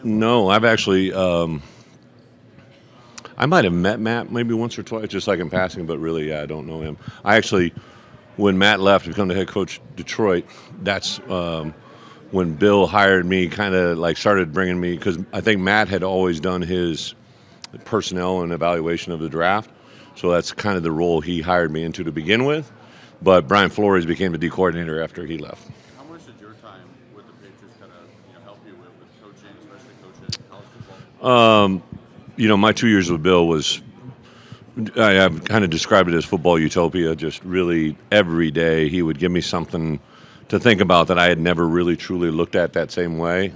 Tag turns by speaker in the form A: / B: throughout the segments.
A: No, I've actually I might have met Matt maybe once or twice, just like in passing, but really, yeah, I don't know him. I actually, when Matt left to become the head coach of Detroit, that's when Bill hired me, kind of like started bringing me, because I think Matt had always done his personnel and evaluation of the draft. So that's kind of the role he hired me into to begin with. But Brian Flores became the D coordinator after he left.
B: How much did your time with the Patriots kind of help you with coaching, especially coaching college football?
A: My 2 years with Bill was, I've kind of described it as football utopia. Just really every day he would give me something to think about that I had never really truly looked at that same way.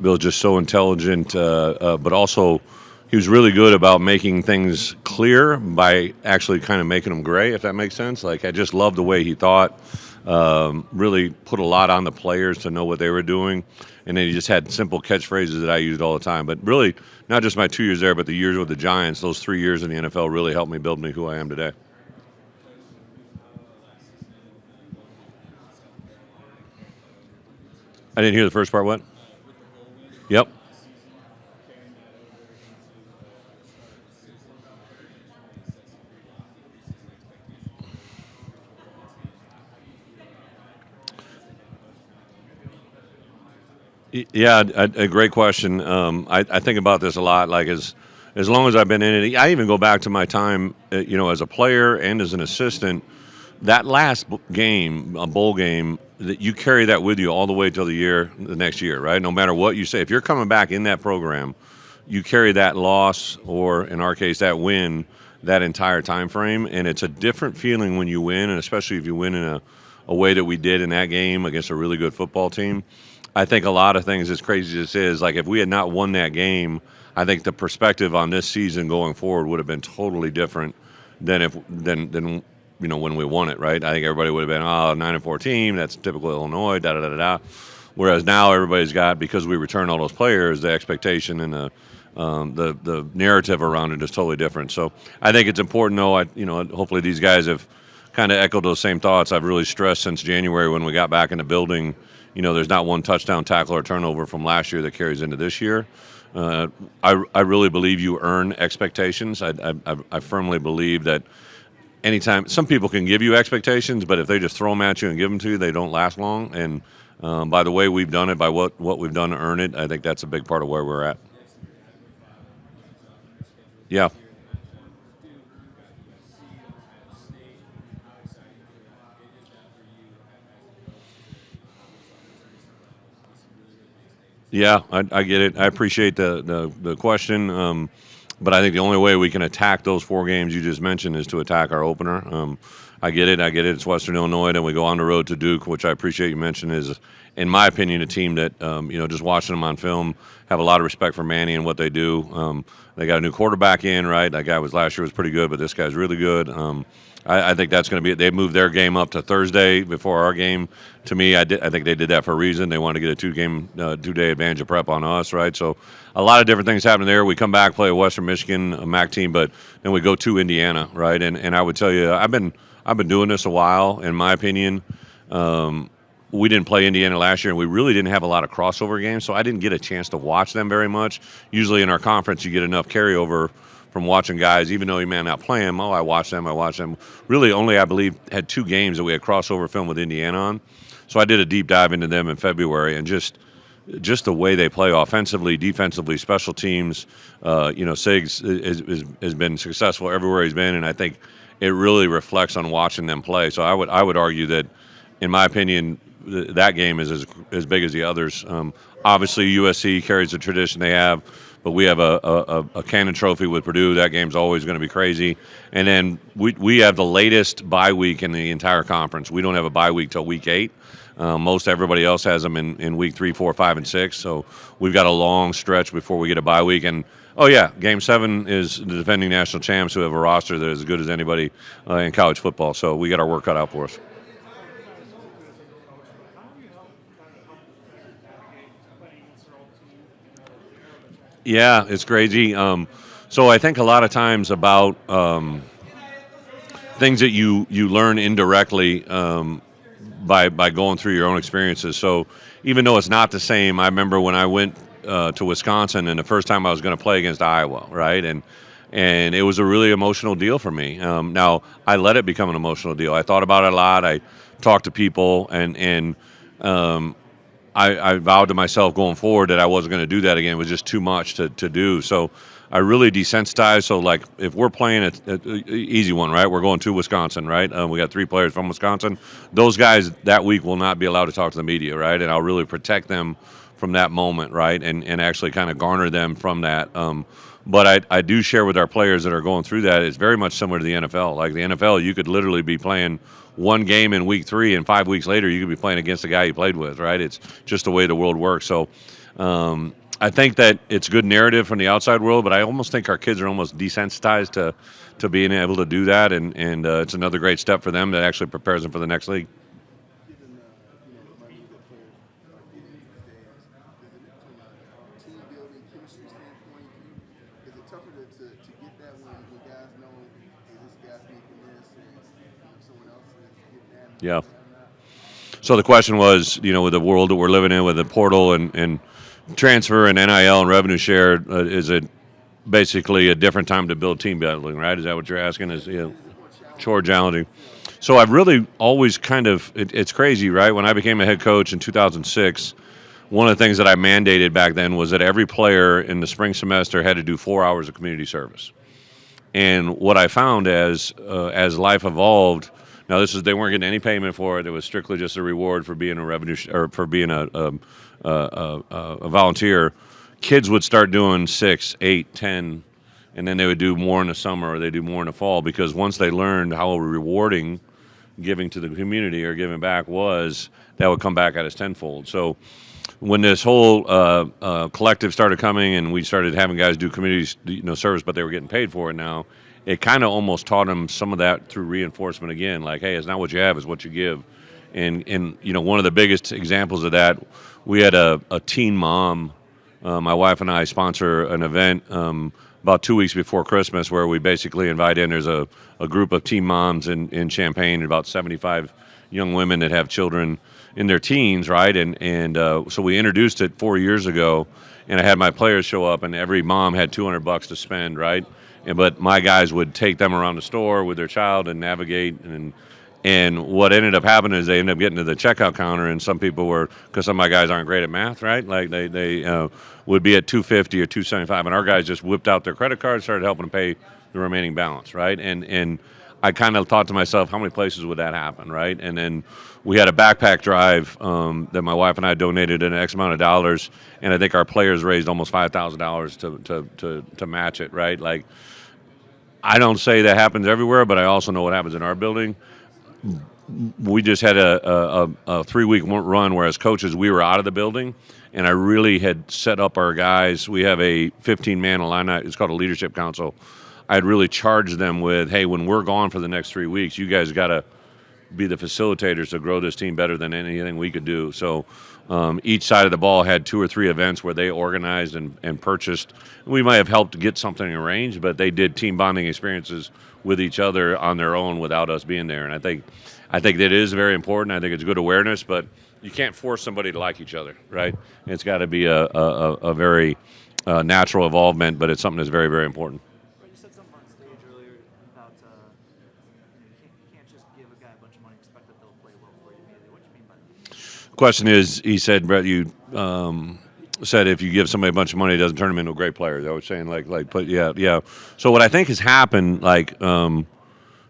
A: Bill's just so intelligent, but also he was really good about making things clear by actually kind of making them gray, if that makes sense. Like, I just loved the way he thought. Really put a lot on the players to know what they were doing. And then he just had simple catchphrases that I used all the time. But really, not just my 2 years there, but the years with the Giants, those 3 years in the NFL really helped me build me who I am today. I didn't hear the first part. What? Yep. Yeah, a great question. I think about this a lot. Like, as long as I've been in it, I even go back to my time, as a player and as an assistant. That last game, a bowl game, that you carry that with you all the way till the next year, right? No matter what you say, if you're coming back in that program, you carry that loss, or in our case, that win, that entire time frame, and it's a different feeling when you win, and especially if you win in a way that we did in that game against a really good football team. I think a lot of things, as crazy as this is, like if we had not won that game, I think the perspective on this season going forward would have been totally different than when we won it, right? I think everybody would have been 9-4 team. That's typical Illinois. Da da da da da. Whereas now everybody's got, because we return all those players, the expectation and the narrative around it is totally different. So I think it's important, though. Hopefully these guys have kind of echoed those same thoughts. I've really stressed since January when we got back in the building. There's not one touchdown, tackle, or turnover from last year that carries into this year. I really believe you earn expectations. I firmly believe that anytime, some people can give you expectations, but if they just throw them at you and give them to you, they don't last long. And by the way we've done it, by what we've done to earn it, I think that's a big part of where we're at. Yeah. Yeah, I get it. I appreciate the question. But I think the only way we can attack those 4 games you just mentioned is to attack our opener. I get it. It's Western Illinois, then we go on the road to Duke, which I appreciate you mentioned is, in my opinion, a team that, just watching them on film, have a lot of respect for Manny and what they do. They got a new quarterback in, right? That guy last year was pretty good, but this guy's really good. I think that's going to be it. They moved their game up to Thursday before our game. To me, I think they did that for a reason. They wanted to get a 2-day advantage of prep on us, right? So a lot of different things happen there. We come back, play a Western Michigan, a MAC team, but then we go to Indiana, right? And I would tell you, I've been doing this a while. In my opinion, we didn't play Indiana last year, and we really didn't have a lot of crossover games, so I didn't get a chance to watch them very much. Usually in our conference, you get enough carryover from watching guys, even though you may not play them. I watch them. Really only, I believe, had 2 games that we had crossover film with Indiana on. So I did a deep dive into them in February, and just the way they play offensively, defensively, special teams. Siggs has been successful everywhere he's been, and I think it really reflects on watching them play. So I would argue that, in my opinion, that game is as big as the others. Obviously, USC carries the tradition they have, but we have a Cannon Trophy with Purdue. That game's always going to be crazy. And then we have the latest bye week in the entire conference. We don't have a bye week till week 8. Most everybody else has them in week 3, 4, 5, and 6. So we've got a long stretch before we get a bye week. And Game 7 is the defending national champs who have a roster that is as good as anybody in college football. So we got our work cut out for us. Yeah, it's crazy. So I think a lot of times about things that you learn indirectly by going through your own experiences. So even though it's not the same, I remember when I went to Wisconsin, and the first time I was going to play against Iowa, right? And it was a really emotional deal for me. Now I let it become an emotional deal. I thought about it a lot. I talked to people, and I vowed to myself going forward that I wasn't going to do that again. It was just too much to do. So I really desensitized. So, like, if we're playing a easy one, right? We're going to Wisconsin, right? We got 3 players from Wisconsin. Those guys that week will not be allowed to talk to the media, right? And I'll really protect them from that moment, right? And actually kind of garner them from that. But I do share with our players that are going through that. It's very much similar to the NFL. Like the NFL, you could literally be playing one game in week 3, and 5 weeks later, you could be playing against the guy you played with, right? It's just the way the world works. So I think that it's good narrative from the outside world, but I almost think our kids are almost desensitized to being able to do that, and it's another great step for them that actually prepares them for the next league.
C: Given the money that players are getting these days, is it from a team building chemistry standpoint? Is it tougher to get that when guys know, hey, this guy's making this and someone else is getting that?
A: Yeah. So the question was, with the world that we're living in, with the portal and transfer and NIL and revenue share, is it basically a different time to build team building, right? Is that what you're asking? Is more challenging? So I've really always kind of, it's crazy, right? When I became a head coach in 2006, one of the things that I mandated back then was that every player in the spring semester had to do 4 hours of community service. And what I found as life evolved, now they weren't getting any payment for it. It was strictly just a reward for being a or for being a volunteer. Kids would start doing 6, 8, 10, and then they would do more in the summer or they do more in the fall, because once they learned how rewarding giving to the community or giving back was, that would come back at us tenfold. So when this whole collective started coming and we started having guys do community service, but they were getting paid for it now, it kind of almost taught them some of that through reinforcement again, like, hey, it's not what you have, it's what you give. And one of the biggest examples of that, we had a teen mom. My wife and I sponsor an event about 2 weeks before Christmas where we basically invite in, there's a group of teen moms in Champaign, about 75 young women that have children in their teens, right? And so we introduced it 4 years ago, and I had my players show up, and every mom had $200 to spend, right? But my guys would take them around the store with their child and navigate, and what ended up happening is they ended up getting to the checkout counter, and some people were, because some of my guys aren't great at math, right? Like they would be at $250 or $275, and our guys just whipped out their credit card, started helping them pay the remaining balance, right? And I kind of thought to myself, how many places would that happen, right? And then we had a backpack drive that my wife and I donated an X amount of dollars, and I think our players raised almost $5,000 to match it, right? Like, I don't say that happens everywhere, but I also know what happens in our building. We just had a 3-week run where as coaches we were out of the building, and I really had set up our guys. We have a 15-man Illini, it's called a leadership council. I'd really charged them with, hey, when we're gone for the next 3 weeks, you guys got to be the facilitators to grow this team better than anything we could do. So each side of the ball had 2 or 3 events where they organized and purchased. We might have helped get something arranged, but they did team bonding experiences with each other on their own without us being there. And I think that is very important. I think it's good awareness, but you can't force somebody to like each other, right? It's got to be a very natural involvement, but it's something that's very, very important.
D: You said something on stage earlier about you can't just give a guy a bunch of money and expect that they'll play well for you immediately. What do you mean by that?
A: The question is, he said, Bret, you said if you give somebody a bunch of money, it doesn't turn them into a great player. I was saying, yeah. So what I think has happened, and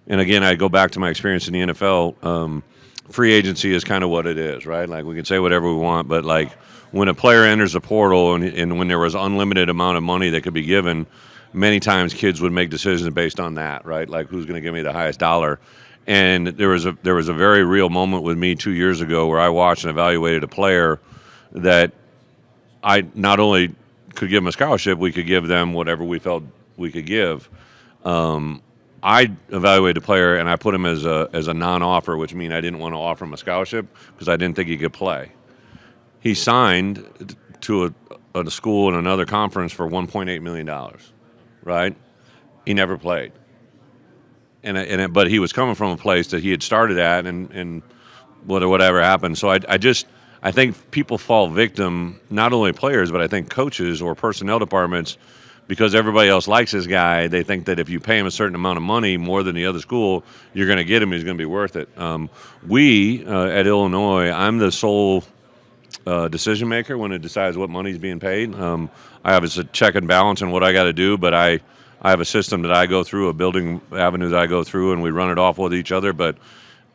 A: again, I go back to my experience in the NFL. Free agency is kind of what it is, right? Like, we can say whatever we want, but like when a player enters the portal and when there was unlimited amount of money that could be given, many times kids would make decisions based on that, right? Like, who's going to give me the highest dollar? And there was a very real moment with me 2 years ago where I watched and evaluated a player that I not only could give them a scholarship, we could give them whatever we felt we could give. I evaluated the player and I put him as a non-offer, which means I didn't want to offer him a scholarship because I didn't think he could play. He signed to a school in another conference for $1.8 million, right? He never played. But he was coming from a place that he had started at, and whatever happened. So I think people fall victim, not only players, but I think coaches or personnel departments, because everybody else likes this guy. They think that if you pay him a certain amount of money, more than the other school, you're going to get him. He's going to be worth it. We at Illinois, I'm the sole decision maker when it decides what money's being paid. I have a check and balance on what I got to do, but I have a system that I go through, a building avenue that I go through, and we run it off with each other. But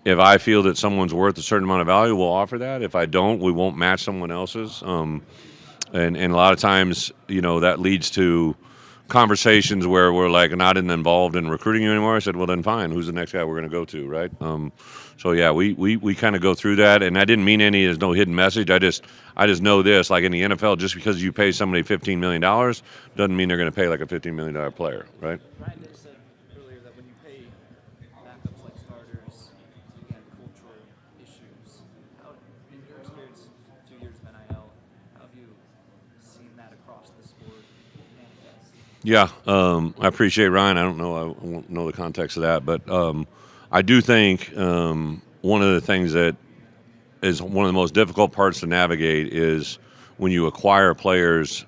A: if I feel that someone's worth a certain amount of value, we'll offer that. If I don't, we won't match someone else's. And a lot of times, that leads to conversations where we're like not involved in recruiting you anymore. I said, well, then fine. Who's the next guy we're going to go to, right? So yeah, we kind of go through that, and I didn't mean there's no hidden message. I just know this, like in the NFL, just because you pay somebody $15 million doesn't mean they're going to pay like a $15 million player, right?
D: Ryan, you said earlier that when you pay backups like starters, you have cultural issues. How, in your experience, 2 years of NIL, how have you seen that across the sport manifest?
A: Yeah, I appreciate Ryan. I won't know the context of that, but I do think one of the things that is one of the most difficult parts to navigate is when you acquire players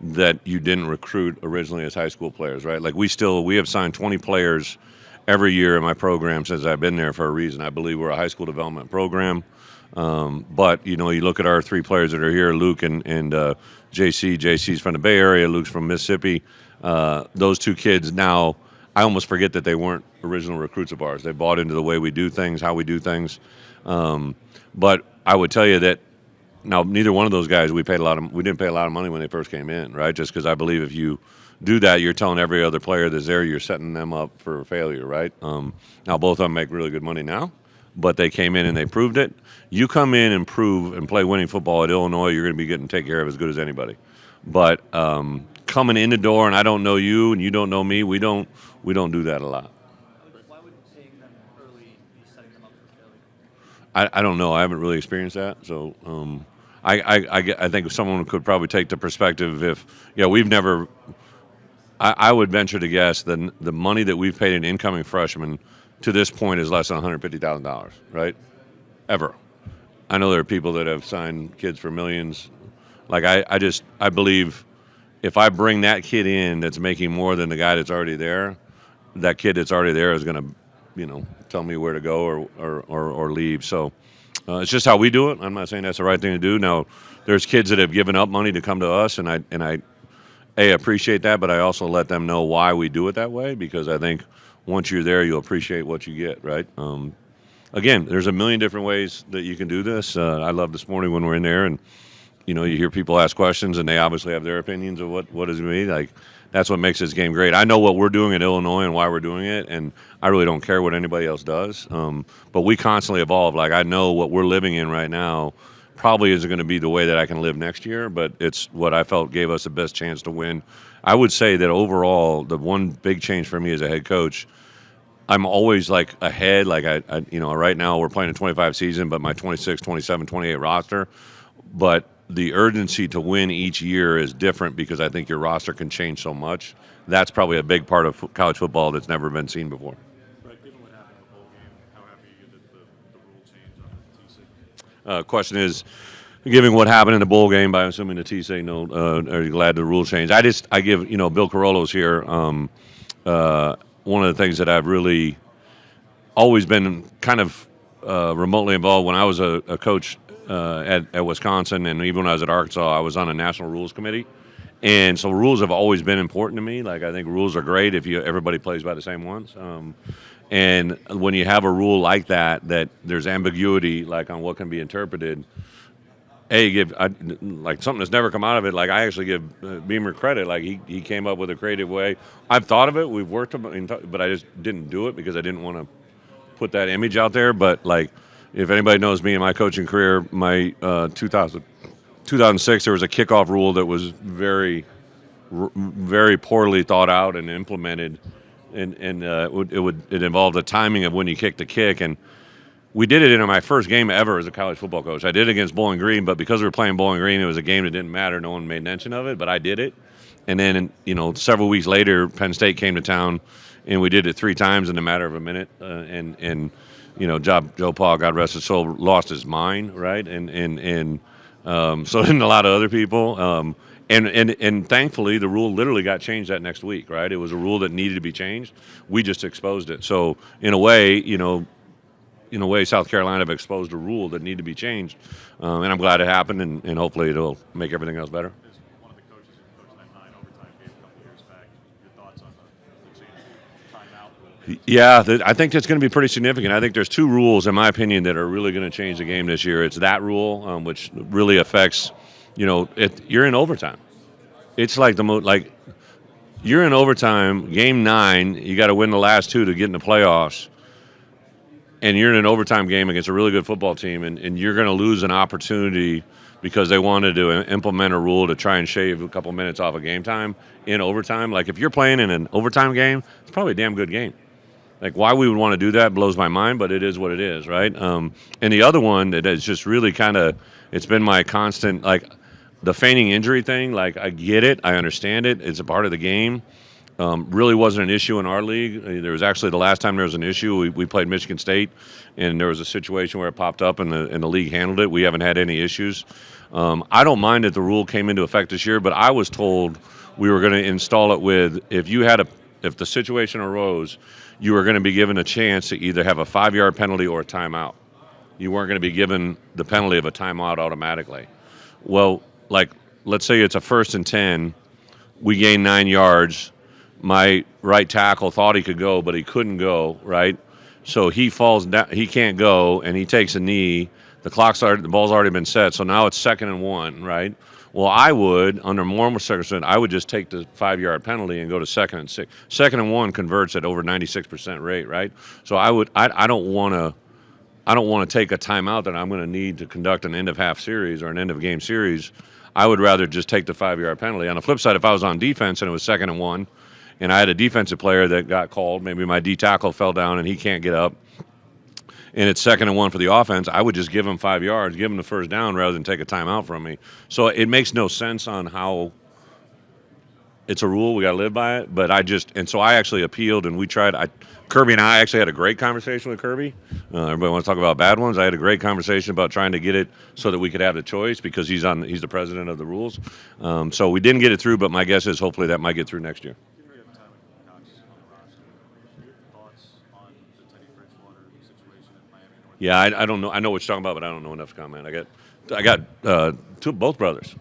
A: that you didn't recruit originally as high school players, right? Like we have signed 20 players every year in my program since I've been there for a reason. I believe we're a high school development program. But you look at our 3 players that are here, Luke and JC. JC's from the Bay Area. Luke's from Mississippi. Those 2 kids now, I almost forget that they weren't original recruits of ours. They bought into the way we do things, how we do things. But I would tell you that now neither one of those guys we didn't pay a lot of money when they first came in, right? Just because I believe if you do that, you're telling every other player that's there you're setting them up for failure, right? Now both of them make really good money now, but they came in and they proved it. You come in and prove and play winning football at Illinois, you're going to be getting taken care of as good as anybody. But coming in the door and I don't know you and you don't know me, we don't do that a lot.
D: Why would paying them early be setting them up for failure?
A: I don't know. I haven't really experienced that. So I think someone could probably take the perspective we've never – I would venture to guess the money that we've paid an incoming freshman to this point is less than $150,000, right? Ever. I know there are people that have signed kids for millions. Like I believe if I bring that kid in that's making more than the guy that's already there, that kid that's already there is going to, tell me where to go or leave. So it's just how we do it. I'm not saying that's the right thing to do. Now, there's kids that have given up money to come to us, and I appreciate that, but I also let them know why we do it that way, because I think once you're there, you'll appreciate what you get, right? Again, there's a million different ways that you can do this. I love this morning when we're in there and, you hear people ask questions and they obviously have their opinions of what does it mean. Like, that's what makes this game great. I know what we're doing in Illinois and why we're doing it, and I really don't care what anybody else does. But we constantly evolve. Like, I know what we're living in right now probably isn't going to be the way that I can live next year, but it's what I felt gave us the best chance to win. I would say that overall, the one big change for me as a head coach, I'm always like ahead. Like right now we're playing a 25 season, but my 26, 27, 28 roster. But the urgency to win each year is different because I think your roster can change so much. That's probably a big part of college football that's never been seen before.
B: Right, given what happened in the bowl game, how happy are you that the rule change on the TC?
A: Question is, given what happened in the bowl game, by assuming the TC, are you glad the rule changed? I give, Bill Carollo's here. One of the things that I've really always been kind of remotely involved when I was a coach at Wisconsin, and even when I was at Arkansas, I was on a national rules committee. And so rules have always been important to me. Like, I think rules are great if everybody plays by the same ones. And when you have a rule like that there's ambiguity, like on what can be interpreted, like something that's never come out of it. Like, I actually give Beamer credit. Like, he came up with a creative way. I've thought of it. We've worked on it, but I just didn't do it because I didn't want to put that image out there. But like, if anybody knows me in my coaching career, my 2006, there was a kickoff rule that was very, very poorly thought out and implemented, and it involved the timing of when you kick the kick. And we did it in my first game ever as a college football coach. I did it against Bowling Green, but because we were playing Bowling Green, it was a game that didn't matter. No one made mention of it, but I did it. And then, several weeks later, Penn State came to town, and we did it 3 times in a matter of a minute. And Joe Paul, God rest his soul, lost his mind, right? And so didn't a lot of other people. And thankfully, the rule literally got changed that next week, right? It was a rule that needed to be changed. We just exposed it. So in a way, South Carolina have exposed a rule that needed to be changed, and I'm glad it happened, and hopefully it'll make everything else better.
B: As one of the coaches who coached that 9 overtime game a couple years back, your thoughts on the change timeout rule?
A: Yeah, I think that's going to be pretty significant. I think there's two rules, in my opinion, that are really going to change the game this year. It's that rule, which really affects, you're in overtime. It's like you're in overtime, game 9. You got to win the last 2 to get in the playoffs. And you're in an overtime game against a really good football team, and you're going to lose an opportunity because they wanted to implement a rule to try and shave a couple minutes off of game time in overtime. Like, if you're playing in an overtime game, it's probably a damn good game. Like, why we would want to do that blows my mind, but it is what it is, right? And the other one that is just really it's been my constant, like, the feigning injury thing. Like, I get it. I understand it. It's a part of the game. Really wasn't an issue in our league. There was actually the last time there was an issue, we played Michigan State, and there was a situation where it popped up, and the league handled it. We haven't had any issues. I don't mind that the rule came into effect this year, but I was told we were going to install it with if the situation arose, you were going to be given a chance to either have a 5-yard penalty or a timeout. You weren't going to be given the penalty of a timeout automatically. Well, like, let's say it's a 1st and 10, we gain 9 yards. My right tackle thought he could go, but he couldn't go, right? So he falls down. He can't go, and he takes a knee. The ball's already been set, so now it's 2nd and 1, right? Well, I would, under normal circumstances, I would just take the 5-yard penalty and go to 2nd and 6. 2nd and 1 converts at over 96% rate, right? So I don't want to take a timeout that I'm going to need to conduct an end of half series or an end of game series. I would rather just take the 5-yard penalty. On the flip side, if I was on defense and it was 2nd and 1, and I had a defensive player that got called, maybe my D tackle fell down and he can't get up, and it's 2nd and 1 for the offense, I would just give him 5 yards, give him the first down rather than take a timeout from me. So it makes no sense on how it's a rule. We got to live by it. But so I actually appealed, and we tried. Kirby and I actually had a great conversation with Kirby. Everybody wants to talk about bad ones. I had a great conversation about trying to get it so that we could have the choice because he's the president of the rules. So we didn't get it through, but my guess is hopefully that might get through next year. Yeah, I don't know. I know what you're talking about, but I don't know enough to comment. I got both brothers,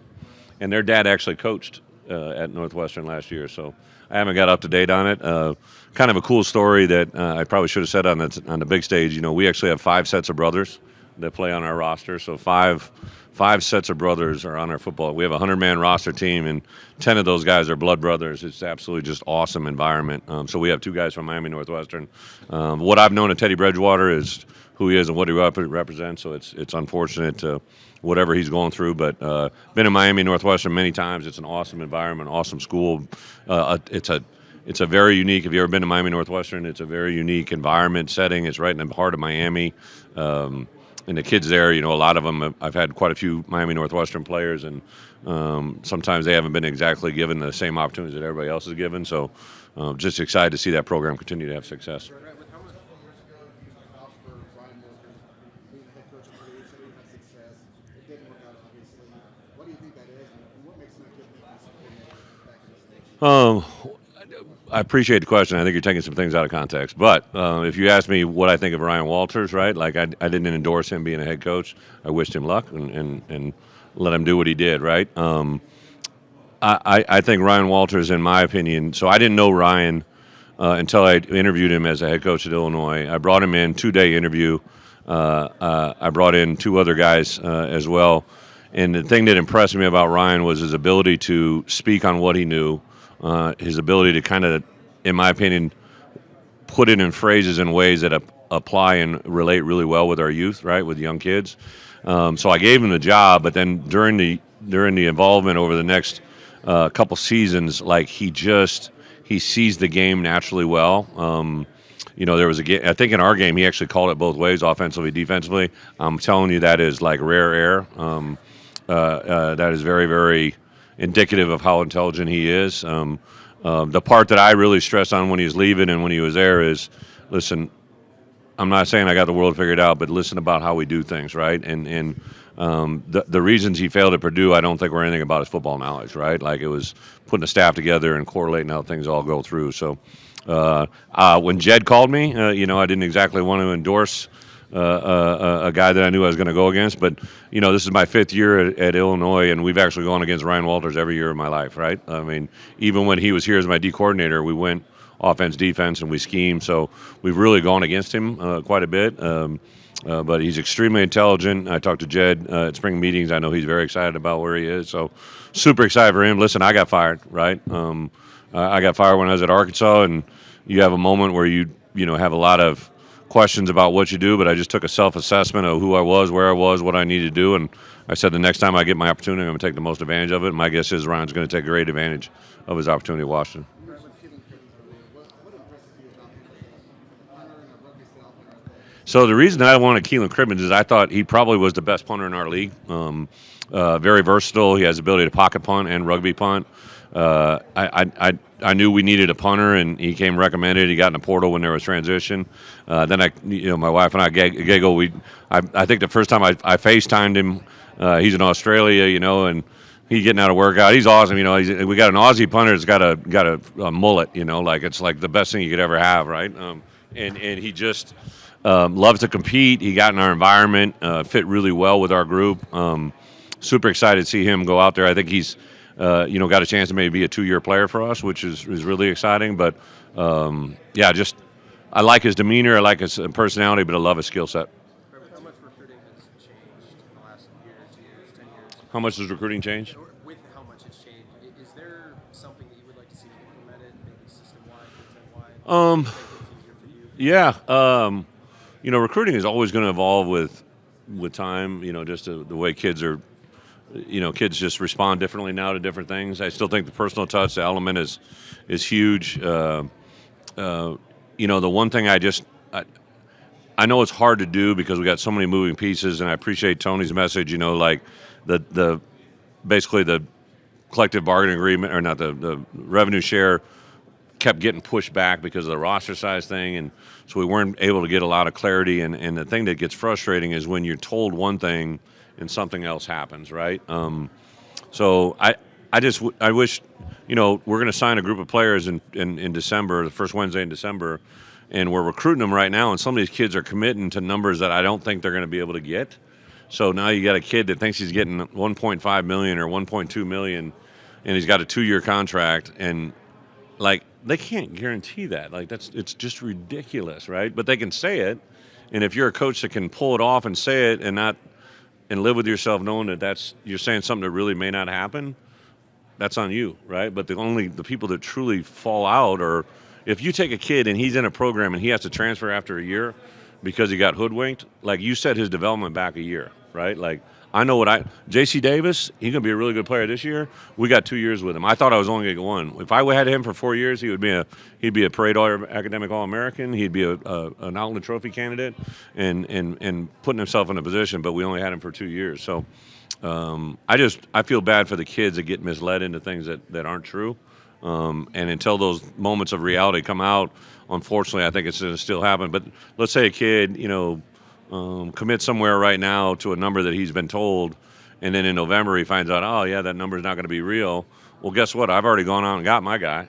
A: and their dad actually coached at Northwestern last year, so I haven't got up to date on it. Kind of a cool story that I probably should have said on the big stage. We actually have 5 sets of brothers that play on our roster, so five sets of brothers are on our football. We have a 100-man roster team, and 10 of those guys are blood brothers. It's absolutely just awesome environment. So we have 2 guys from Miami Northwestern. What I've known of Teddy Bridgewater is who he is and what he represents. So it's unfortunate whatever he's going through. But been in Miami Northwestern many times. It's an awesome environment, awesome school. It's a very unique. If you've ever been to Miami Northwestern, it's a very unique environment setting. It's right in the heart of Miami. And the kids there, a lot of them, I've had quite a few Miami Northwestern players, and sometimes they haven't been exactly given the same opportunities that everybody else is given. So just excited to see that program continue to have success.
C: With how much years ago you vouched for Brian Walters being the head coach of Purdue, said he had success. It didn't work out, obviously. What do you think that is, and what makes him a good defensive coordinator back in the States?
A: I appreciate the question. I think you're taking some things out of context. But if you ask me what I think of Ryan Walters, right, like I didn't endorse him being a head coach. I wished him luck and let him do what he did, right? I think Ryan Walters, in my opinion, so I didn't know Ryan until I interviewed him as a head coach at Illinois. I brought him in, 2-day interview. I brought in 2 other guys as well. And the thing that impressed me about Ryan was his ability to speak on what he knew, his ability to kind of, in my opinion, put it in phrases and ways that apply and relate really well with our youth, right, with young kids. So I gave him the job, but then during the involvement over the next couple seasons, like he sees the game naturally well. There was a game, I think in our game, he actually called it both ways, offensively, defensively. I'm telling you, that is like rare air. That is very, very indicative of how intelligent he is. The part that I really stressed on when he was leaving and when he was there is, listen, I'm not saying I got the world figured out, but listen about how we do things, right? And the reasons he failed at Purdue, I don't think were anything about his football knowledge, right? Like it was putting a staff together and correlating how things all go through. So when Jed called me, I didn't exactly want to endorse a guy that I knew I was going to go against. But, this is my 5th year at Illinois, and we've actually gone against Ryan Walters every year of my life, right? I mean, even when he was here as my D coordinator, we went offense, defense, and we schemed. So we've really gone against him quite a bit. But he's extremely intelligent. I talked to Jed at spring meetings. I know he's very excited about where he is. So super excited for him. Listen, I got fired, right? I got fired when I was at Arkansas, and you have a moment where you have a lot of questions about what you do, but I just took a self-assessment of who I was, where I was, what I needed to do, and I said the next time I get my opportunity, I'm going to take the most advantage of it. And my guess is Ryan's going to take great advantage of his opportunity at Washington. So the reason I wanted Keelan Cribbins is I thought he probably was the best punter in our league. Very versatile. He has the ability to pocket punt and rugby punt. I knew we needed a punter, and he came recommended. He got in the portal when there was transition. Then my wife and I giggle. I think the first time I FaceTimed him, he's in Australia, and he's getting out of workout. He's awesome, we got an Aussie punter that's got a mullet, like it's like the best thing you could ever have, right? And he just loves to compete. He got in our environment, fit really well with our group. Super excited to see him go out there. I think he's got a chance to maybe be a 2-year player for us, which is really exciting. But, I like his demeanor. I like his personality, but I love his skill set.
C: How much recruiting has changed in the last year, 2 years, 10 years?
A: How much does recruiting change?
C: Or with how much it's changed, is there something that you would like to see implemented, maybe system-wide, content-wide? Make it easier for you?
A: Recruiting is always going to evolve with time, just the way kids are. Kids just respond differently now to different things. I still think the personal touch, the element is huge. The one thing I know it's hard to do because we got so many moving pieces, and I appreciate Tony's message. Like the basically the collective bargaining agreement, or not the revenue share, kept getting pushed back because of the roster size thing, and so we weren't able to get a lot of clarity. And the thing that gets frustrating is when you're told one thing and something else happens, right? So I wish, we're going to sign a group of players in December, the first Wednesday in December, and we're recruiting them right now, and some of these kids are committing to numbers that I don't think they're going to be able to get. So now you got a kid that thinks he's getting 1.5 million or 1.2 million, and he's got a 2-year contract, and like they can't guarantee that. Like it's just ridiculous, right? But they can say it, and if you're a coach that can pull it off and say it and live with yourself knowing that you're saying something that really may not happen, that's on you, right? But the people that truly fall out are if you take a kid and he's in a program and he has to transfer after a year because he got hoodwinked, like you set his development back a year, right? Like I know J.C. Davis, he's going to be a really good player this year. We got 2 years with him. I thought I was only going to get 1. If I had him for 4 years, he'd be a parade academic All-American. He'd be an Outland Trophy candidate and putting himself in a position, but we only had him for 2 years. So I feel bad for the kids that get misled into things that aren't true. And until those moments of reality come out, unfortunately, I think it's going to still happen. But let's say a kid, commit somewhere right now to a number that he's been told, and then in November he finds out, oh yeah, that number is not going to be real. Well, guess what? I've already gone out and got my guy,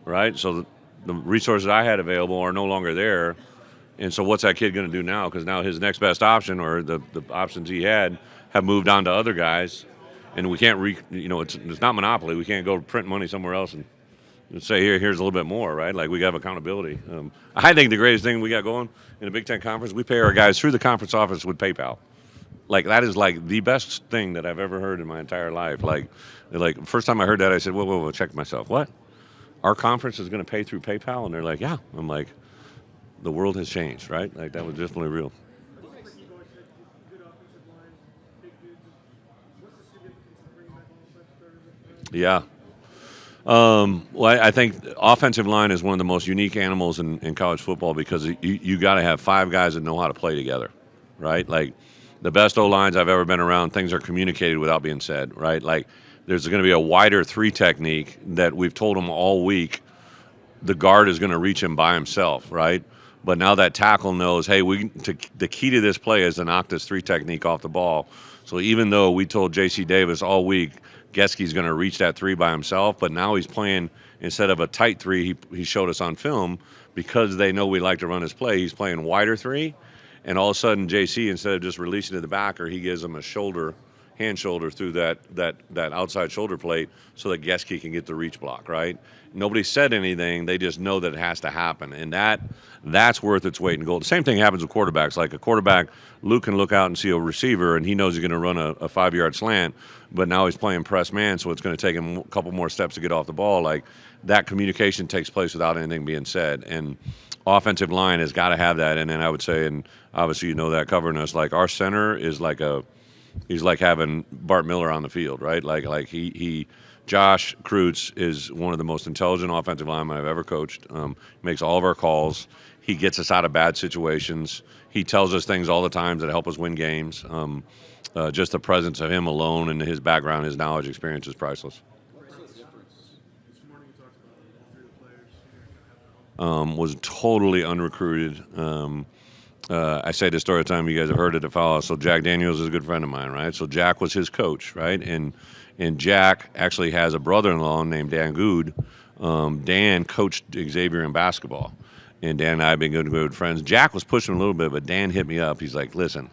A: right? So the resources I had available are no longer there, and so what's that kid going to do now? Because now his next best option, or the options he had, have moved on to other guys, and we can't it's not monopoly. We can't go print money somewhere else and say here's a little bit more, right? Like we got accountability. I think the greatest thing we got going in the Big Ten Conference, we pay our guys through the conference office with PayPal. Like that is like the best thing that I've ever heard in my entire life. Like first time I heard that, I said, whoa, check myself. What? Our conference is going to pay through PayPal? And they're like, yeah. I'm like, the world has changed, right? Like that was definitely real. Yeah. Well, I think offensive line is one of the most unique animals in college football because you got to have 5 guys that know how to play together, right? Like the best O-lines I've ever been around, things are communicated without being said, right? Like there's going to be a wider 3 technique that we've told them all week. The guard is going to reach him by himself, right? But now that tackle knows, hey, the key to this play is to knock this 3 technique off the ball. So even though we told J.C. Davis all week, Geske's going to reach that 3 by himself, but now he's playing, instead of a tight 3, he showed us on film, because they know we like to run his play, he's playing wider 3. And all of a sudden, JC, instead of just releasing to the backer, he gives him a hand shoulder through that outside shoulder plate so that Geske can get the reach block, right? Nobody said anything. They just know that it has to happen. And that's worth its weight in gold. The same thing happens with quarterbacks. Like a quarterback, Luke can look out and see a receiver, and he knows he's going to run a 5-yard slant, but now he's playing press man, so it's going to take him a couple more steps to get off the ball. Like, that communication takes place without anything being said. And offensive line has got to have that. And then I would say, and obviously you know that covering us, like our center is like he's like having Bart Miller on the field, right? Like Josh Kreutz is one of the most intelligent offensive linemen I've ever coached. Makes all of our calls. He gets us out of bad situations. He tells us things all the time that help us win games. Just the presence of him alone and his background, his knowledge, experience is priceless. Was totally unrecruited. I say this story all the time. You guys have heard it to follow. So Jack Daniels is a good friend of mine, right? So Jack was his coach, right? And Jack actually has a brother-in-law named Dan Good. Dan coached Xavier in basketball, and Dan and I have been good friends. Jack was pushing a little bit, but Dan hit me up. He's like, "Listen,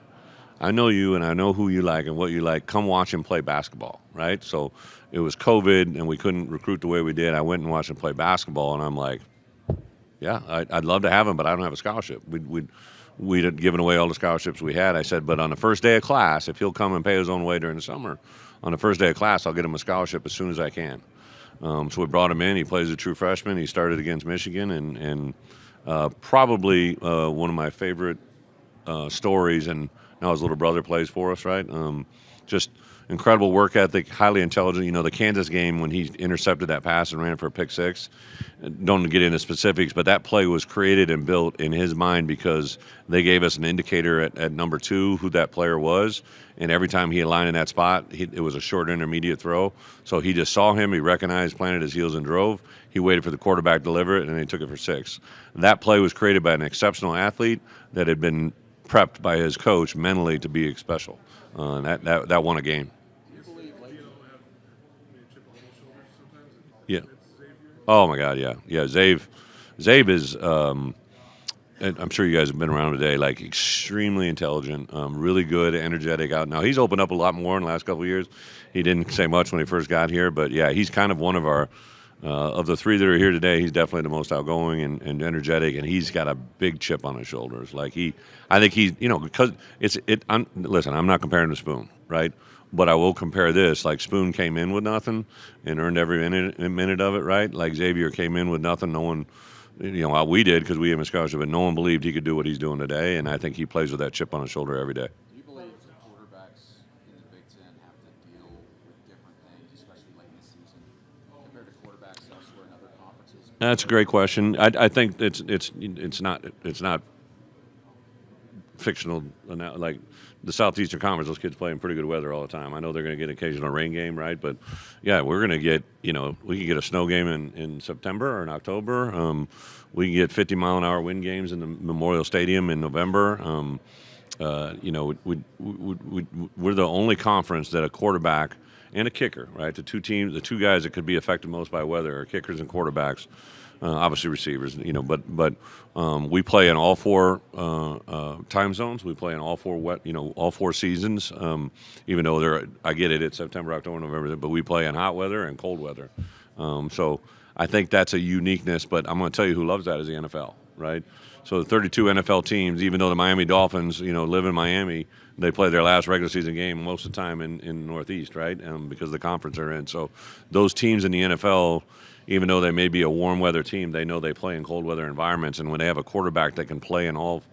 A: I know you, and I know who you like and what you like. Come watch him play basketball," right? So it was COVID, and we couldn't recruit the way we did. I went and watched him play basketball, and I'm like, yeah, I'd love to have him, but I don't have a scholarship. We'd had given away all the scholarships we had. I said, but on the first day of class, if he'll come and pay his own way during the summer, on the first day of class, I'll get him a scholarship as soon as I can. So we brought him in. He plays a true freshman. He started against Michigan, and probably one of my favorite stories. And now his little brother plays for us, right? Just incredible work ethic, highly intelligent. You know, the Kansas game when he intercepted that pass and ran for a pick 6. Don't get into specifics, but that play was created and built in his mind because they gave us an indicator at number 2 who that player was, and every time he aligned in that spot, it was a short intermediate throw. So he just saw him, he recognized, planted his heels, and drove. He waited for the quarterback to deliver it, and he took it for 6. That play was created by an exceptional athlete that had been prepped by his coach mentally to be special. That won a game. Yeah. Oh my God, yeah. Zabe is. I'm sure you guys have been around today. Like extremely intelligent, really good, energetic. Out now, he's opened up a lot more in the last couple of years. He didn't say much when he first got here, but yeah, he's kind of one of our. Of the 3 that are here today, he's definitely the most outgoing and energetic, and he's got a big chip on his shoulders. Like I think he's, because listen, I'm not comparing to Spoon, right? But I will compare this. Like Spoon came in with nothing and earned every minute of it, right? Like Xavier came in with nothing. No one, we did because we gave him a scholarship, but no one believed he could do what he's doing today, and I think he plays with that chip on his shoulder every day.
E: Do you believe the quarterbacks in the Big Ten have to deal with different things, especially late in the season, compared to quarterbacks elsewhere in other conferences?
A: That's a great question. I think it's not fictional. Like the Southeastern Conference, those kids play in pretty good weather all the time. I know they're going to get an occasional rain game, right? But yeah, we're going to get, we can get a snow game in September or in October. We can get 50-mile-an-hour wind games in the Memorial Stadium in November. We're the only conference that a quarterback and a kicker, right? The two guys that could be affected most by weather are kickers and quarterbacks. Obviously receivers, but we play in all 4 time zones. We play in all 4 all 4 seasons. Even though I get it, it's September, October, November, but we play in hot weather and cold weather. So I think that's a uniqueness. But I'm going to tell you who loves that is the NFL, right? So the 32 NFL teams, even though the Miami Dolphins, live in Miami, they play their last regular season game most of the time in the Northeast, right? Because the conference they're in. So those teams in the NFL, even though they may be a warm weather team, they know they play in cold weather environments, and when they have a quarterback that can play in all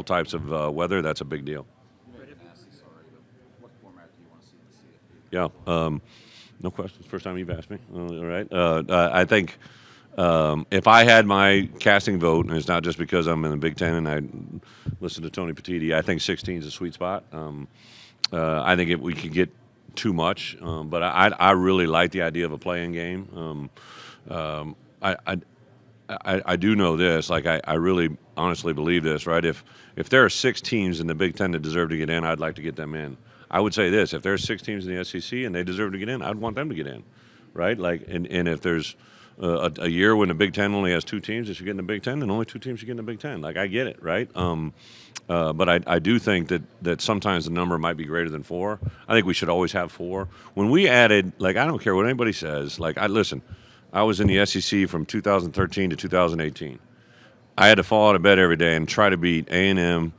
A: types of weather, that's a big deal.
E: What format do you want to see the CFP?
A: Yeah, no questions. First time you've asked me. All right. I think if I had my casting vote, and it's not just because I'm in the Big Ten and I listen to Tony Petitti, I think 16 is a sweet spot. I think we could get too much, but I really like the idea of a playing game. I do know this. Like I really honestly believe this, right? If there are 6 teams in the Big Ten that deserve to get in, I'd like to get them in. I would say this: if there's 6 teams in the SEC and they deserve to get in, I'd want them to get in, right? Like, and if there's a year when the Big Ten only has 2 teams that should get in the Big Ten, then only 2 teams should get in the Big Ten. Like I get it, right? But I do think that sometimes the number might be greater than 4. I think we should always have 4. When we added, like, I don't care what anybody says. Like, listen. I was in the SEC from 2013 to 2018. I had to fall out of bed every day and try to beat A&M,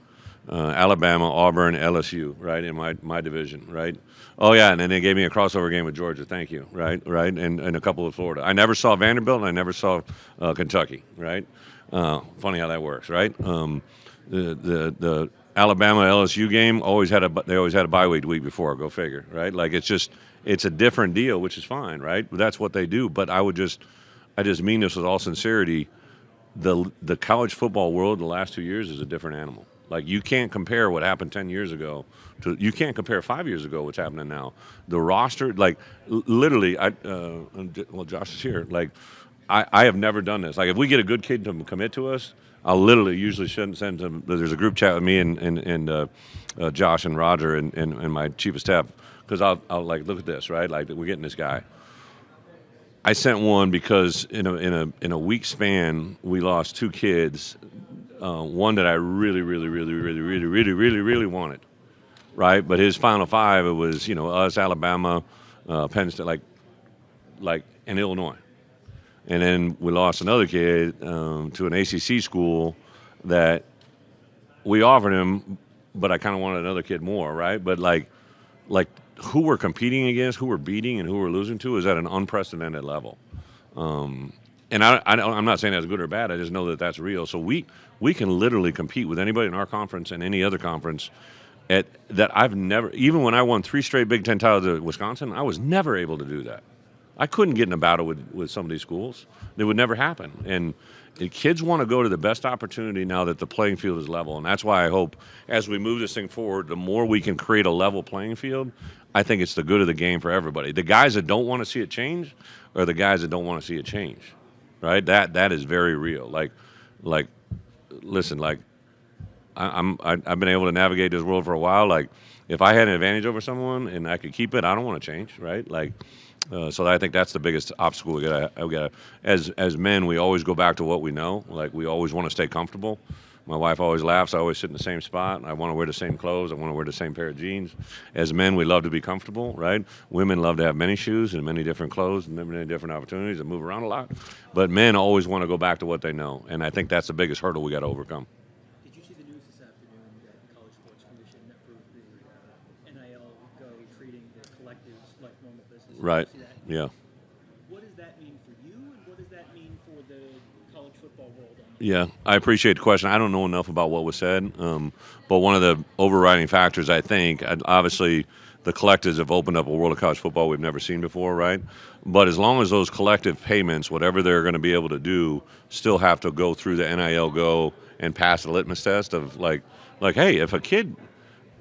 A: Alabama, Auburn, LSU, right, in my division, right? Oh, yeah, and then they gave me a crossover game with Georgia. Thank you, right, and a couple of Florida. I never saw Vanderbilt, and I never saw Kentucky, right? Funny how that works, right? The Alabama LSU game they always had a bye week before. Go figure, right? Like it's a different deal, which is fine, right? That's what they do. But I just mean this with all sincerity. The college football world the last 2 years is a different animal. Like you can't compare what happened 10 years ago you can't compare 5 years ago what's happening now. The roster, like literally, Josh is here. Like I have never done this. Like if we get a good kid to commit to us, I'll literally usually send them. There's a group chat with me and Josh and Roger and my chief of staff because I'll like look at this, right? Like we're getting this guy. I sent one because in a week span we lost 2 kids. One that I really wanted, right? But his final 5, it was us, Alabama, Penn State, like in Illinois. And then we lost another kid to an ACC school that we offered him, but I kind of wanted another kid more, right? But like who we're competing against, who we're beating, and who we're losing to is at an unprecedented level. And I'm not saying that's good or bad. I just know that that's real. So we can literally compete with anybody in our conference and any other conference. That I've never, even when I won 3 straight Big Ten titles at Wisconsin, I was never able to do that. I couldn't get in a battle with some of these schools. It would never happen. And kids want to go to the best opportunity now that the playing field is level. And that's why I hope as we move this thing forward, the more we can create a level playing field, I think it's the good of the game for everybody. The guys that don't want to see it change are the guys that don't want to see it change, right? That is very real. Like, listen, like I've been able to navigate this world for a while. Like, if I had an advantage over someone and I could keep it, I don't want to change, right? Like, so I think that's the biggest obstacle we got. As men, we always go back to what we know. Like, we always want to stay comfortable. My wife always laughs. I always sit in the same spot. I want to wear the same clothes. I want to wear the same pair of jeans. As men, we love to be comfortable, right? Women love to have many shoes and many different clothes and many different opportunities and move around a lot. But men always want to go back to what they know, and I think that's the biggest hurdle we got to overcome.
D: Did you see the news this afternoon that the College Sports Commission approved the NIL go treating the collectives like normal business?
A: Right.
D: Did you see that?
A: Yeah.
D: What does that mean for you, and what does that mean for the college football world?
A: Yeah, I appreciate the question. I don't know enough about what was said, but one of the overriding factors, I think, obviously, the collectives have opened up a world of college football we've never seen before, right? But as long as those collective payments, whatever they're going to be able to do, still have to go through the NIL go and pass the litmus test of like, hey, if a kid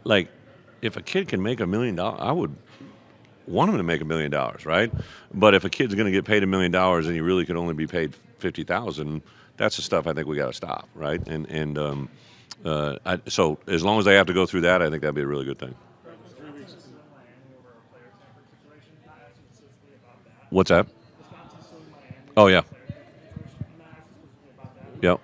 A: can make $1 million, I would want him to make $1 million, right? But if a kid's going to get paid $1 million and he really could only be paid $50,000, that's the stuff I think we got to stop, right? So as long as they have to go through that, I think that'd be a really good thing. What's that? Oh yeah. Yep.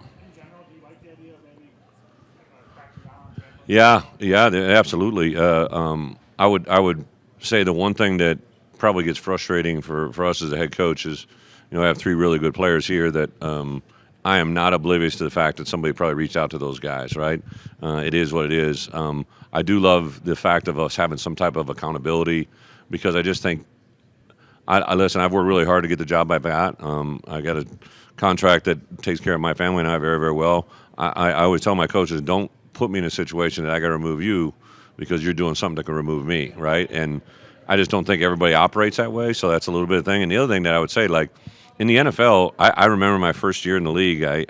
A: Yeah, absolutely. I would say the one thing that probably gets frustrating for us as a head coach is, I have 3 really good players here that I am not oblivious to the fact that somebody probably reached out to those guys, right? It is what it is. I do love the fact of us having some type of accountability because I just think, listen, I've worked really hard to get the job I've got. I got a contract that takes care of my family and I very, very well. I always tell my coaches, don't put me in a situation that I got to remove you because you're doing something that can remove me, right? And I just don't think everybody operates that way, so that's a little bit of thing. And the other thing that I would say, like, in the NFL, I remember my first year in the league, I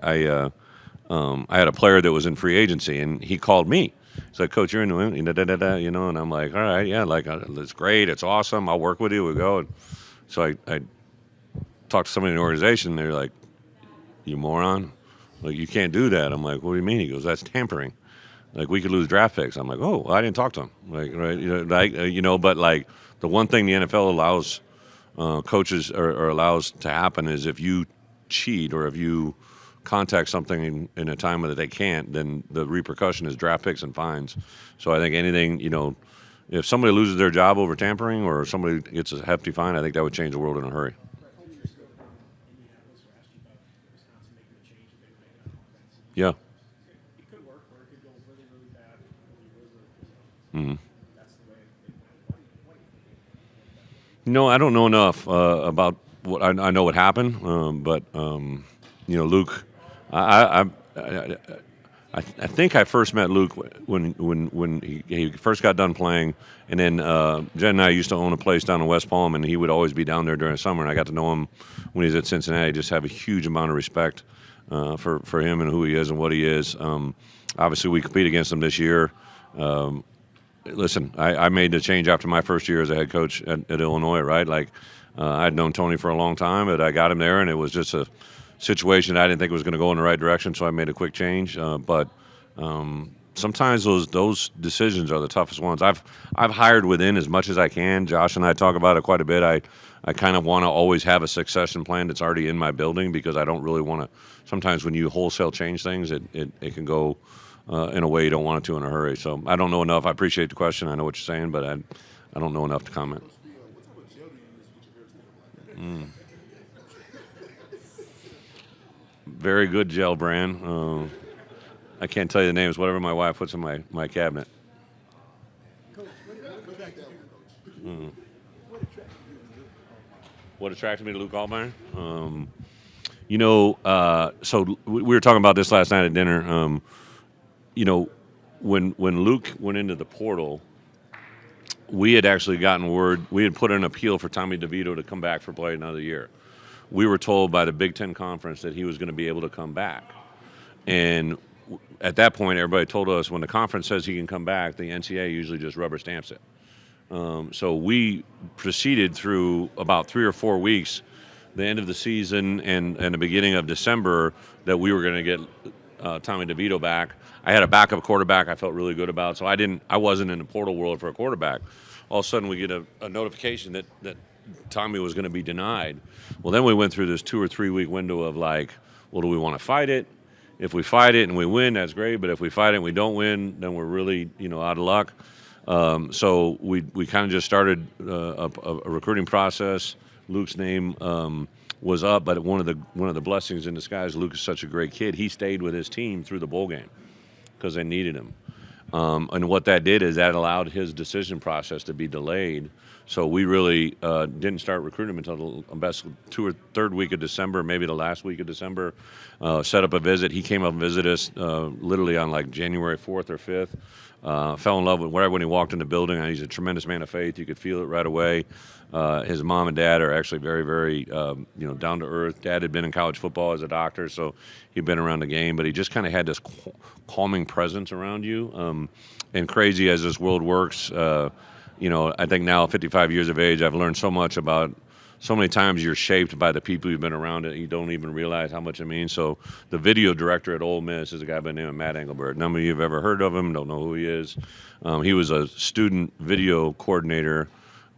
A: had a player that was in free agency, and he called me. He's like, Coach, you're in New England, and I'm like, all right, yeah, like, it's great, it's awesome, I'll work with you, we go. And so I talked to somebody in the organization, and they're like, you moron. Like, you can't do that. I'm like, what do you mean? He goes, that's tampering. Like, we could lose draft picks. I'm like, oh, well, I didn't talk to him. Like, right, but like the one thing the NFL allows coaches or allows to happen is if you cheat or if you contact something in a time that they can't, then the repercussion is draft picks and fines. So I think anything, if somebody loses their job over tampering or somebody gets a hefty fine, I think that would change the world in a hurry. Yeah. Mm-hmm. No, I don't know enough about what I know what happened, but Luke, I think I first met Luke when he first got done playing, and then Jen and I used to own a place down in West Palm, and he would always be down there during the summer, and I got to know him when he was at Cincinnati. Just have a huge amount of respect for him and who he is and what he is. Obviously, we compete against him this year. Listen, I made the change after my first year as a head coach at Illinois, right? Like, I'd known Tony for a long time, but I got him there, and it was just a situation I didn't think was going to go in the right direction, so I made a quick change. But sometimes those decisions are the toughest ones. I've hired within as much as I can. Josh and I talk about it quite a bit. I kind of want to always have a succession plan that's already in my building because I don't really want to. Sometimes when you wholesale change things, it can go in a way you don't want it to in a hurry. So I don't know enough. I appreciate the question. I know what you're saying, but I don't know enough to comment. Very good gel brand. I can't tell you the names. Whatever my wife puts in my cabinet. What attracted me to Luke Altmaier? So we were talking about this last night at dinner. When Luke went into the portal, we had actually gotten word. We had put in an appeal for Tommy DeVito to come back for play another year. We were told by the Big Ten Conference that he was going to be able to come back. And at that point, everybody told us when the conference says he can come back, the NCAA usually just rubber stamps it. So we proceeded through about 3 or 4 weeks, the end of the season and the beginning of December, that we were going to get Tommy DeVito back. I had a backup quarterback I felt really good about, so I wasn't in the portal world for a quarterback. All of a sudden, we get a notification that Tommy was going to be denied. Well, then we went through this 2 or 3 week window of like, well, do we want to fight it? If we fight it and we win, that's great. But if we fight it and we don't win, then we're really, out of luck. So we kind of just started a recruiting process. Luke's name was up, but one of the blessings in disguise, Luke is such a great kid. He stayed with his team through the bowl game because they needed him. And what that did is that allowed his decision process to be delayed. So we really didn't start recruiting him until the best 2 or 3rd week of December, maybe the last week of December. Set up a visit. He came up and visited us literally on like January 4th or 5th. Fell in love with whatever when he walked in the building. He's a tremendous man of faith. You could feel it right away. His mom and dad are actually very, very, down to earth. Dad had been in college football as a doctor, so he'd been around the game. But he just kind of had this calming presence around you. And crazy as this world works, I think now, 55 years of age, I've learned so much about. So many times you're shaped by the people you've been around that you don't even realize how much it means. So the video director at Ole Miss is a guy by the name of Matt Engelbert. None of you have ever heard of him, don't know who he is. He was a student video coordinator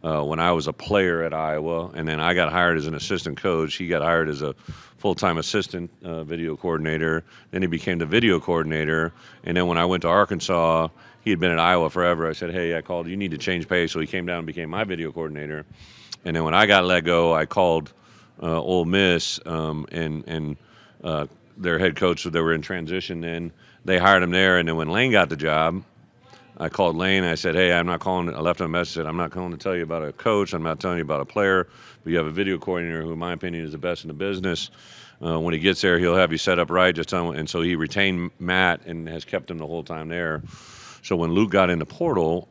A: when I was a player at Iowa, and then I got hired as an assistant coach. He got hired as a full-time assistant video coordinator. Then he became the video coordinator. And then when I went to Arkansas, he had been at Iowa forever. I said, hey, I called, you need to change pace. So he came down and became my video coordinator. And then when I got let go, I called Ole Miss and their head coach, so they were in transition then. They hired him there, and then when Lane got the job, I called Lane. I said, hey, I'm not calling. I left him a message. Said, I'm not calling to tell you about a coach. I'm not telling you about a player. But you have a video coordinator who, in my opinion, is the best in the business. When he gets there, he'll have you set up right. Just tell him. And so he retained Matt and has kept him the whole time there. So when Luke got in the portal,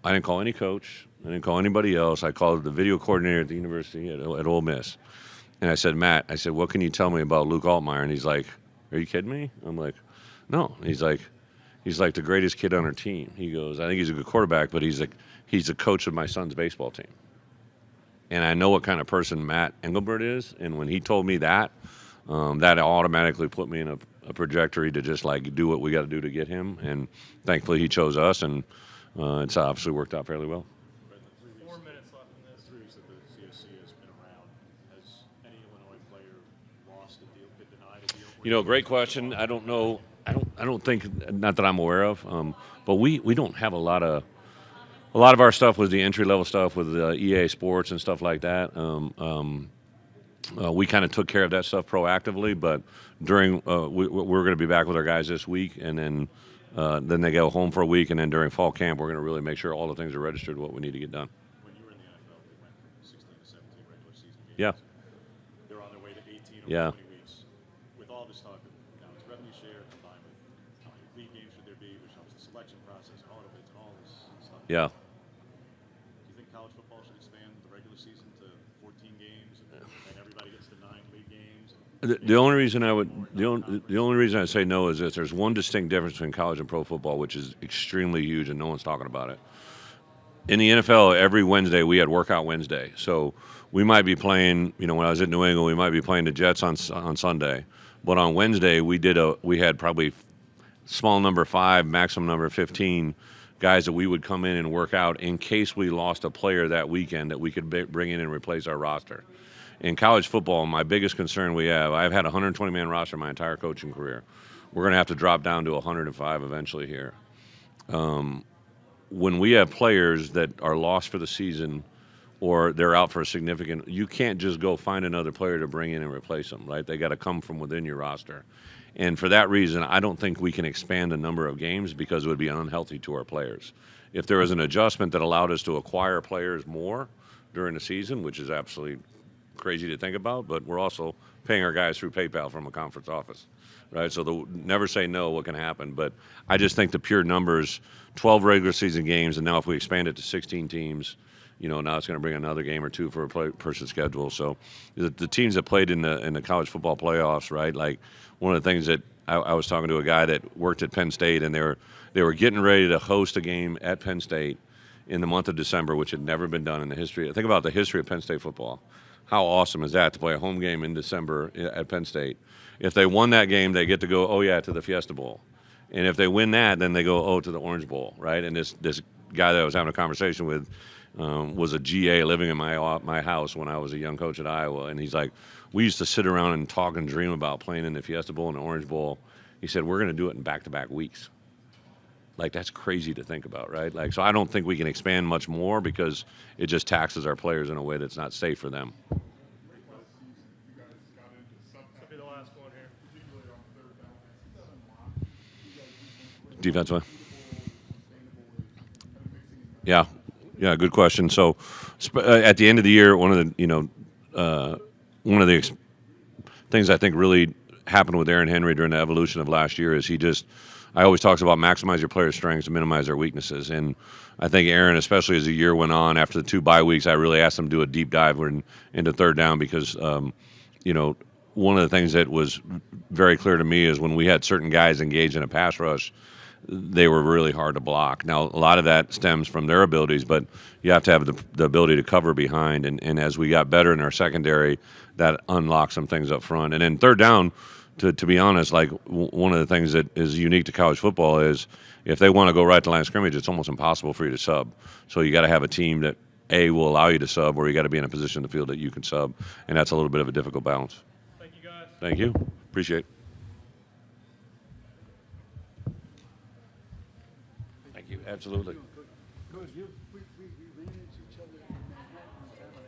A: I didn't call any coach. I didn't call anybody else. I called the video coordinator at the university at Ole Miss. And I said, Matt, what can you tell me about Luke Altmaier? And he's like, are you kidding me? I'm like, no. He's like the greatest kid on our team. He goes, I think he's a good quarterback, but he's the coach of my son's baseball team. And I know what kind of person Matt Engelbert is. And when he told me that, that automatically put me in a trajectory to just like do what we got to do to get him. And thankfully, he chose us, and it's obviously worked out fairly well.
B: 4 minutes left in this. 3 weeks that the CSC has been around. Has any Illinois player lost a deal, been denied a deal?
A: You know, great question. I don't know. I don't think, not that I'm aware of, but we don't have a lot of our stuff was the entry level stuff with EA Sports and stuff like that. We kind of took care of that stuff proactively, but during we're going to be back with our guys this week, and then they go home for a week, and then during fall camp, we're going to really make sure all the things are registered, what we need to get done.
B: When you were in the NFL, they went from 16 to 17 regular season games.
A: Yeah.
B: They're on their way to 18 over
A: Yeah.
B: 20 weeks. With all this talk of now it's revenue share combined with how many league games should there be, which helps the selection process and all of it and all this stuff.
A: Yeah.
B: Do you think college football should expand the regular season to 14 games and everybody gets to 9 league games?
A: The only reason the only reason I say no is that there's one distinct difference between college and pro football, which is extremely huge, and no one's talking about it. In the NFL, every Wednesday we had Workout Wednesday, so we might be playing. You know, when I was at New England, we might be playing the Jets on Sunday, but on Wednesday we had probably small number 5, maximum number 15 guys that we would come in and work out in case we lost a player that weekend that we could bring in and replace our roster. In college football, my biggest concern I've had a 120-man roster my entire coaching career. We're going to have to drop down to 105 eventually here. When we have players that are lost for the season or they're out for a significant, you can't just go find another player to bring in and replace them, right? They got to come from within your roster. And for that reason, I don't think we can expand the number of games because it would be unhealthy to our players. If there was an adjustment that allowed us to acquire players more during the season, which is absolutely crazy to think about, but we're also paying our guys through PayPal from a conference office, right? So never say no what can happen. But I just think the pure numbers, 12 regular season games, and now if we expand it to 16 teams, you know, now it's going to bring another game or two for a person's schedule. So the teams that played in the college football playoffs, right? Like one of the things that I was talking to a guy that worked at Penn State, and they were getting ready to host a game at Penn State in the month of December, which had never been done in the history. Think about the history of Penn State football. How awesome is that to play a home game in December at Penn State? If they won that game, they get to go, to the Fiesta Bowl. And if they win that, then they go, to the Orange Bowl, right? And this guy that I was having a conversation with was a GA living in my house when I was a young coach at Iowa. And he's like, we used to sit around and talk and dream about playing in the Fiesta Bowl and the Orange Bowl. He said, we're going to do it in back-to-back weeks. Like, that's crazy to think about, right? Like, so I don't think we can expand much more because it just taxes our players in a way that's not safe for them.
B: Be the last one here.
A: Defensively. Yeah, good question. So at the end of the year, one of the things I think really happened with Aaron Henry during the evolution of last year is I always talks about maximize your players' strengths and minimize their weaknesses. And I think Aaron, especially as the year went on, after the 2 bye weeks, I really asked him to do a deep dive into third down because, one of the things that was very clear to me is when we had certain guys engaged in a pass rush, they were really hard to block. Now, a lot of that stems from their abilities, but you have to have the ability to cover behind. And as we got better in our secondary, that unlocked some things up front. And then third down, to be honest, like one of the things that is unique to college football is if they want to go right to line of scrimmage, it's almost impossible for you to sub. So you got to have a team that, will allow you to sub, or you got to be in a position in the field that you can sub. And that's a little bit of a difficult balance.
B: Thank you, guys.
A: Thank you. Appreciate it. Thank you. Absolutely.
C: Coach, you